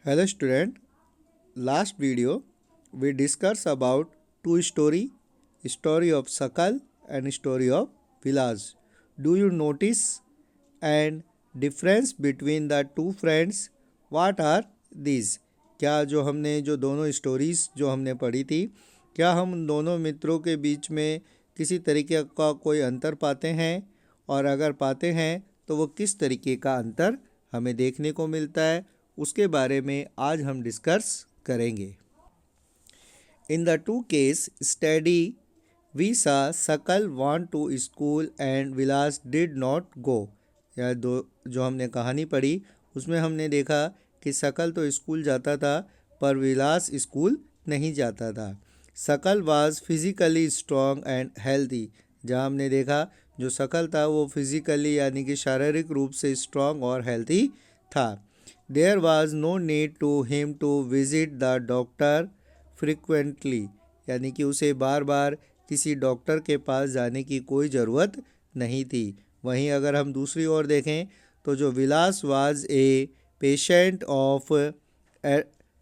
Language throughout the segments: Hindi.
Hello student, last video we discussed about two story of Sakal and story of Vilas. Do you notice and difference between the two friends? What are these? क्या जो दोनों स्टोरीज जो हमने पढ़ी थी, क्या हम उन दोनों मित्रों के बीच में किसी तरीके का कोई अंतर पाते हैं? और अगर पाते हैं तो वो किस तरीके का अंतर हमें देखने को मिलता है, उसके बारे में आज हम डिस्कस करेंगे। In the two case study, we saw Sakal want to school and Vilas did not go। या दो जो हमने कहानी पढ़ी उसमें हमने देखा कि सकल तो स्कूल जाता था पर विलास स्कूल नहीं जाता था। सकल was physically strong and healthy. जहाँ हमने देखा जो सकल था वो फिज़िकली यानी कि शारीरिक रूप से स्ट्रॉन्ग और हेल्दी था। There was no need to him to visit the doctor frequently, यानी कि उसे बार बार किसी डॉक्टर के पास जाने की कोई ज़रूरत नहीं थी। वहीं अगर हम दूसरी ओर देखें तो जो विलास वाज ए पेशेंट ऑफ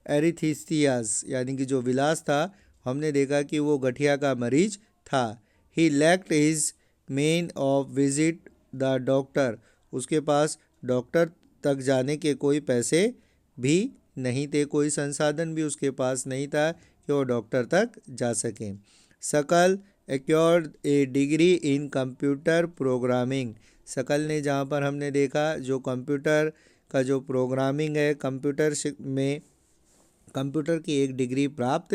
एरिथीसियास, यानी कि जो विलास था हमने देखा कि वो गठिया का मरीज था। He lacked his means of visit the doctor, उसके पास डॉक्टर तक जाने के कोई पैसे भी नहीं थे, कोई संसाधन भी उसके पास नहीं था कि वो डॉक्टर तक जा सकें। सकल एक्योर्ड ए डिग्री इन कंप्यूटर प्रोग्रामिंग। सकल ने जहाँ पर हमने देखा जो कंप्यूटर का जो प्रोग्रामिंग है में कंप्यूटर की एक डिग्री प्राप्त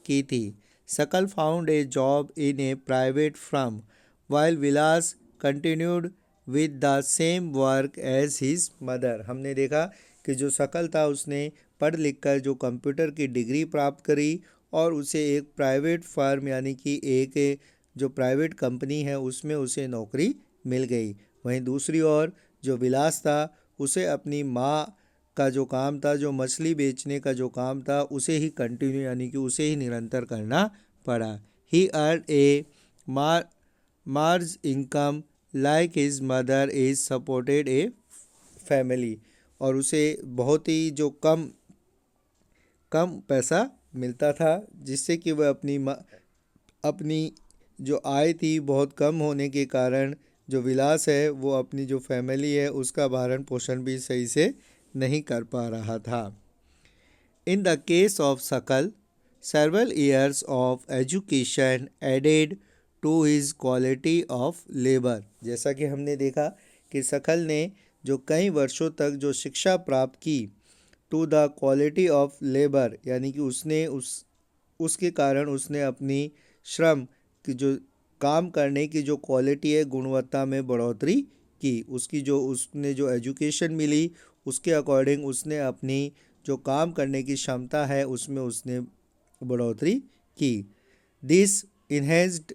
की थी। Sakal found a job in a private firm while Vilas continued with the same work as his mother. हमने देखा कि जो सकल था उसने पढ़ लिख कर जो कंप्यूटर की डिग्री प्राप्त करी और उसे एक प्राइवेट फर्म यानी कि एक जो प्राइवेट कंपनी है उसमें उसे नौकरी मिल गई। वहीं दूसरी ओर जो विलास था उसे अपनी माँ का जो काम था, जो मछली बेचने का जो काम था, उसे ही कंटिन्यू यानी कि उसे ही निरंतर करना पड़ा। ही अर्न ए मार्ज income like his mother is supported a family, और उसे बहुत ही जो कम पैसा मिलता था जिससे कि वह अपनी जो आय थी बहुत कम होने के कारण जो विलास है वो अपनी जो फैमिली है उसका भरण पोषण भी सही से नहीं कर पा रहा था। इन द केस ऑफ सकल, several years of education added to his quality of labor। जैसा कि हमने देखा कि सकल ने जो कई वर्षों तक जो शिक्षा प्राप्त की, to the quality of labour, यानी कि उसके कारण उसने अपनी श्रम की जो काम करने की जो क्वालिटी है गुणवत्ता में बढ़ोतरी की। उसने जो एजुकेशन मिली उसके अकॉर्डिंग उसने अपनी जो काम करने की क्षमता है उसमें उसने बढ़ोतरी की। This enhanced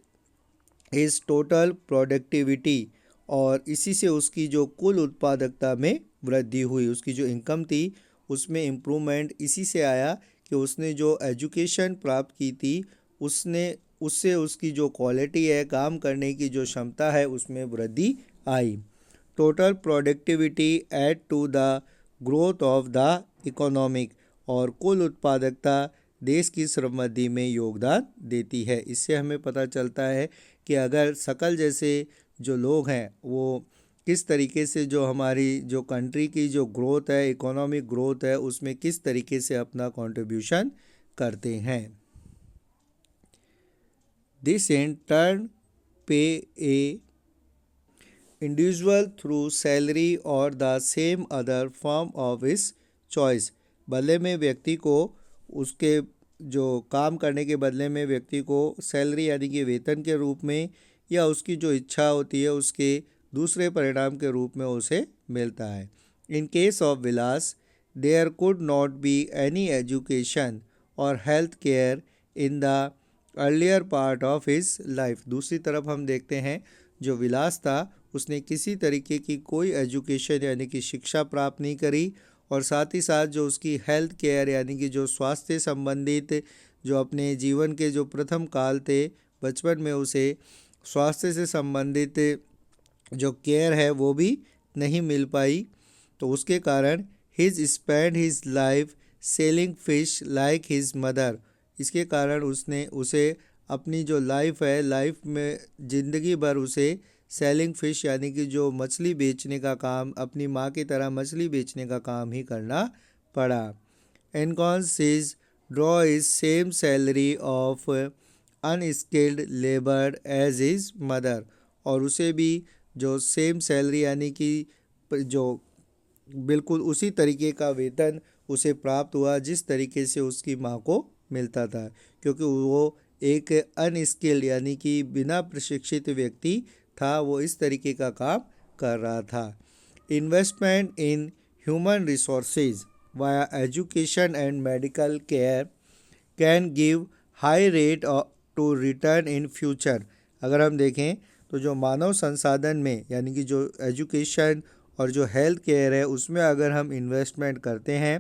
his total productivity, और इसी से उसकी जो कुल उत्पादकता में वृद्धि हुई। उसकी जो इनकम थी उसमें इम्प्रूवमेंट इसी से आया कि उसने जो एजुकेशन प्राप्त की थी उससे उसकी जो क्वालिटी है काम करने की जो क्षमता है उसमें वृद्धि आई। Total productivity add to the growth of the economic, और कुल उत्पादकता देश की समृद्धि में योगदान देती है। इससे हमें पता चलता है कि अगर सकल जैसे जो लोग हैं वो किस तरीके से जो हमारी जो कंट्री की जो ग्रोथ है, इकोनॉमिक ग्रोथ है, उसमें किस तरीके से अपना कंट्रीब्यूशन करते हैं। दिस इन टर्न पे ए इंडिविजुअल थ्रू सैलरी और the same other form of his choice. बदले में व्यक्ति को उसके जो काम करने के बदले में व्यक्ति को सैलरी यानी कि वेतन के रूप में या उसकी जो इच्छा होती है उसके दूसरे परिणाम के रूप में उसे मिलता है। In case of Vilas there could not be any education और health care in the earlier part of his life. दूसरी तरफ हम देखते हैं जो विलास था उसने किसी तरीके की कोई एजुकेशन यानी कि शिक्षा प्राप्त नहीं करी, और साथ ही साथ जो उसकी हेल्थ केयर यानी कि जो स्वास्थ्य संबंधित जो अपने जीवन के जो प्रथम काल थे बचपन में उसे स्वास्थ्य से संबंधित जो केयर है वो भी नहीं मिल पाई। तो उसके कारण his spend his life selling fish like his mother. इसके कारण उसने उसे अपनी जो लाइफ है, लाइफ में ज़िंदगी भर उसे सेलिंग फिश यानी कि जो मछली बेचने का काम, अपनी माँ की तरह मछली बेचने का काम ही करना पड़ा। एनकॉन्स is draw is same salary of unskilled labour as is mother. और उसे भी जो सेम सैलरी यानी कि जो बिल्कुल उसी तरीके का वेतन उसे प्राप्त हुआ जिस तरीके से उसकी माँ को मिलता था, क्योंकि वो एक अनस्किल्ड यानी कि बिना प्रशिक्षित व्यक्ति था, वो इस तरीके का काम कर रहा था। Investment in human resources via education and medical care can give high rate to return in future. अगर हम देखें तो जो मानव संसाधन में यानी कि जो एजुकेशन और जो हेल्थ केयर है उसमें अगर हम इन्वेस्टमेंट करते हैं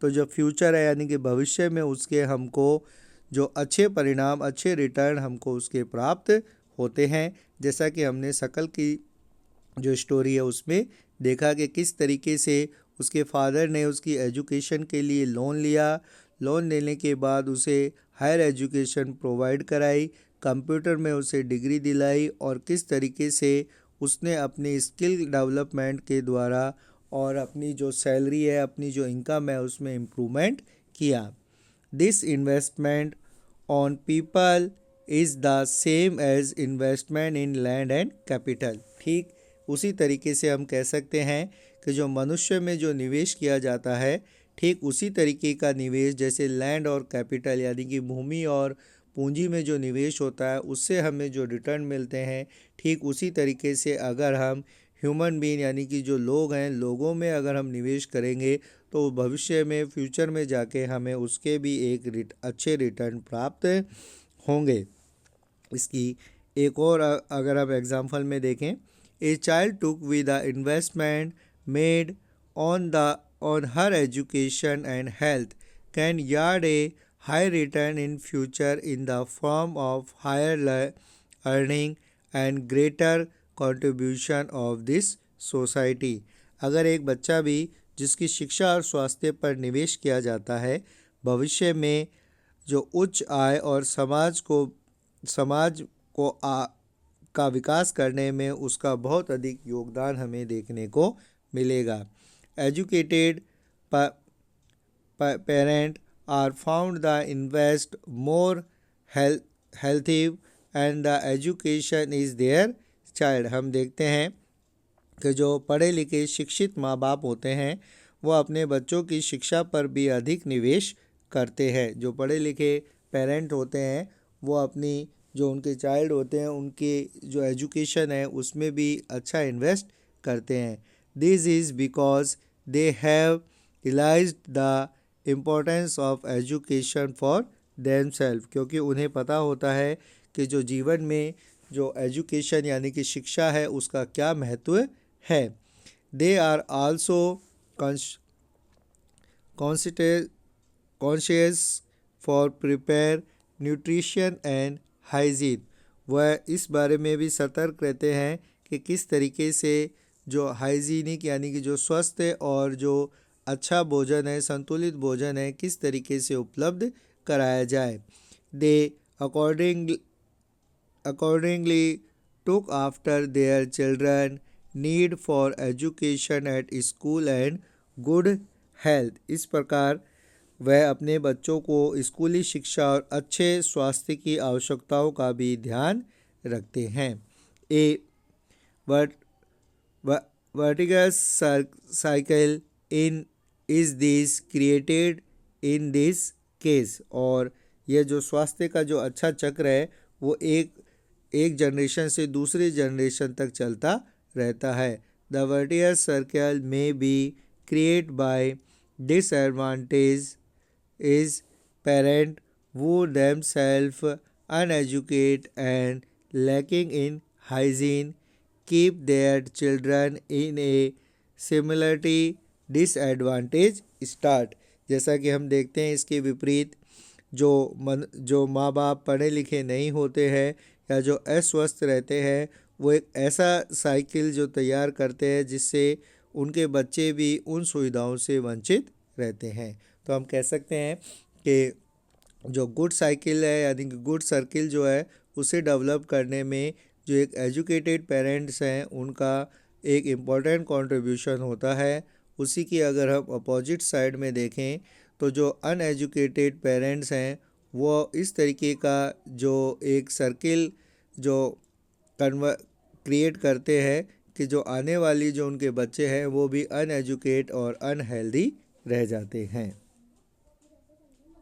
तो जो फ्यूचर है यानी कि भविष्य में उसके हमको जो अच्छे परिणाम, अच्छे रिटर्न हमको उसके प्राप्त होते हैं। जैसा कि हमने शकल की जो स्टोरी है उसमें देखा कि किस तरीके से उसके फादर ने उसकी एजुकेशन के लिए लोन लिया, लोन लेने के बाद उसे हायर एजुकेशन प्रोवाइड कराई, कंप्यूटर में उसे डिग्री दिलाई और किस तरीके से उसने अपनी स्किल डेवलपमेंट के द्वारा और अपनी जो सैलरी है, अपनी जो इनकम है उसमें इम्प्रूवमेंट किया। This investment on people is the same as investment in land and capital. ठीक उसी तरीके से हम कह सकते हैं कि जो मनुष्य में जो निवेश किया जाता है, ठीक उसी तरीके का निवेश जैसे लैंड और कैपिटल यानी कि भूमि और पूंजी में जो निवेश होता है उससे हमें जो रिटर्न मिलते हैं, ठीक उसी तरीके से अगर हम ह्यूमन बीइंग यानी कि जो लोग हैं, लोगों में अगर हम निवेश करेंगे तो भविष्य में, फ्यूचर में जाके हमें उसके भी एक अच्छे रिटर्न प्राप्त होंगे। इसकी एक और अगर आप एग्जांपल में देखें, a child took with the investment made on her education and health can yard A high return in future in the form of higher earning and greater contribution of this society। अगर एक बच्चा भी जिसकी शिक्षा और स्वास्थ्य पर निवेश किया जाता है, भविष्य में जो उच्च आय और समाज को का विकास करने में उसका बहुत अधिक योगदान हमें देखने को मिलेगा। Educated parent are found the invest more healthy and the education is their child। हम देखते हैं कि जो पढ़े लिखे शिक्षित माँ बाप होते हैं वो अपने बच्चों की शिक्षा पर भी अधिक निवेश करते हैं। जो पढ़े लिखे पेरेंट होते हैं वो अपनी जो उनके चाइल्ड होते हैं उनके जो एजुकेशन है उसमें भी अच्छा इन्वेस्ट करते हैं। This is because they have realised the importance of education for themself. क्योंकि उन्हें पता होता है कि जो जीवन में जो एजुकेशन यानी कि शिक्षा है उसका क्या महत्व है। They are also conscious for prepare nutrition and hygiene. वह इस बारे में भी सतर्क रहते हैं कि किस तरीके से जो हाइजीनिक यानी कि जो स्वस्थ और जो अच्छा भोजन है, संतुलित भोजन है, किस तरीके से उपलब्ध कराया जाए। They accordingly took after their children need for education at school and good health. इस प्रकार वह अपने बच्चों को स्कूली शिक्षा और अच्छे स्वास्थ्य की आवश्यकताओं का भी ध्यान रखते हैं। ए वर्टिगस cycle in is this created in this case. और यह जो स्वास्थ्य का जो अच्छा चक्र है वो एक जनरेशन से दूसरी जनरेशन तक चलता रहता है। द वर्टियस सर्कल में be create bye disadvantage is parent who themselves uneducated and lacking in hygiene keep their children in a similarly disadvantage start। जैसा कि हम देखते हैं इसके विपरीत जो माँ बाप पढ़े लिखे नहीं होते हैं या जो अस्वस्थ रहते हैं वो एक ऐसा साइकिल जो तैयार करते हैं जिससे उनके बच्चे भी उन सुविधाओं से वंचित रहते हैं। तो हम कह सकते हैं कि जो गुड साइकिल है यानी कि गुड सर्किल जो है उसे डेवलप करने में जो एक एजुकेटेड पेरेंट्स हैं उनका एक इम्पॉर्टेंट कंट्रीब्यूशन होता है। उसी की अगर हम अपोजिट साइड में देखें तो जो अनएजुकेटेड पेरेंट्स हैं वो इस तरीके का जो एक सर्किल जो क्रिएट करते हैं कि जो आने वाली जो उनके बच्चे हैं वो भी अनएजुकेट और अनहेल्दी रह जाते हैं।